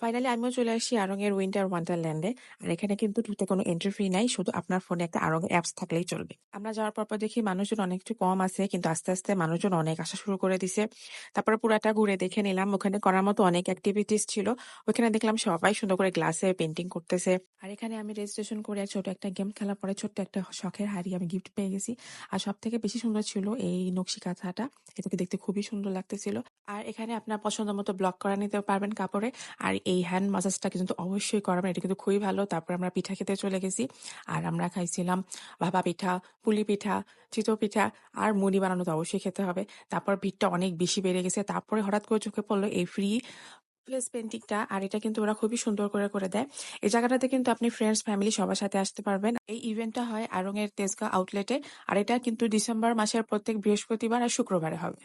Finally আমিও চলে আসি আড়ং এর উইন্টার ওয়ান্ডারল্যান্ডে। আর এখানে কিন্তু ঢুকতে কোনো এন্ট্রি ফি নাই। শুধু আপনার ফোনে একটা আড়ং অ্যাপস থাকলেই চলবে। আমরা যাওয়ার পর দেখি মানুষজন অনেক একটু কম আছে, কিন্তু আস্তে, আস্তে মানুষজন অনেক আসা শুরু করে দিছে। তারপরে পুরাটা ঘুরে দেখে নিলাম। ওখানে করার মতো অনেক এক্টিভিটিস ছিল। ওখানে দেখলাম সবাই সুন্দর করে গ্লাসে পেইন্টিং করতেছে। আর এখানে আমি রেজিস্ট্রেশন করে ছোট একটা গেম খেলার পরে ছোট্ট একটা শখের হাড়ি আমি গিফট পেয়ে গেছি। আর সবথেকে বেশি সুন্দর ছিল এই নকশি কাঁথাটা। এটাকে দেখতে খুবই সুন্দর লাগতেছিল। আর এখানে আপনার পছন্দ মতো ব্লক করা নিতে পারবেন কাপড়ে। আর এই হ্যান্ড মাসাজটা কিন্তু অবশ্যই করাবেন, এটা কিন্তু খুবই ভালো। তারপর আমরা পিঠা খেতে চলে গেছি। আর আমরা খাইছিলাম ভাপা পিঠা, পুলি পিঠা, চিতই পিঠা আর মুড়ি বানানো তো অবশ্যই খেতে হবে। তারপর ভিড়টা অনেক বেশি বেড়ে গেছে। তারপরে হঠাৎ করে চোখে পড়লো এই ফ্রি ফেস পেইন্টিংটা। আর এটা কিন্তু ওরা খুবই সুন্দর করে দেয়। এই জায়গাটাতে কিন্তু আপনি ফ্রেন্ডস ফ্যামিলি সবার সাথে আসতে পারবেন। এই ইভেন্টটা হয় আড়ং এর তেজগাঁ আউটলেটে। আর এটা কিন্তু ডিসেম্বর মাসের প্রত্যেক বৃহস্পতিবার আর শুক্রবারে হবে।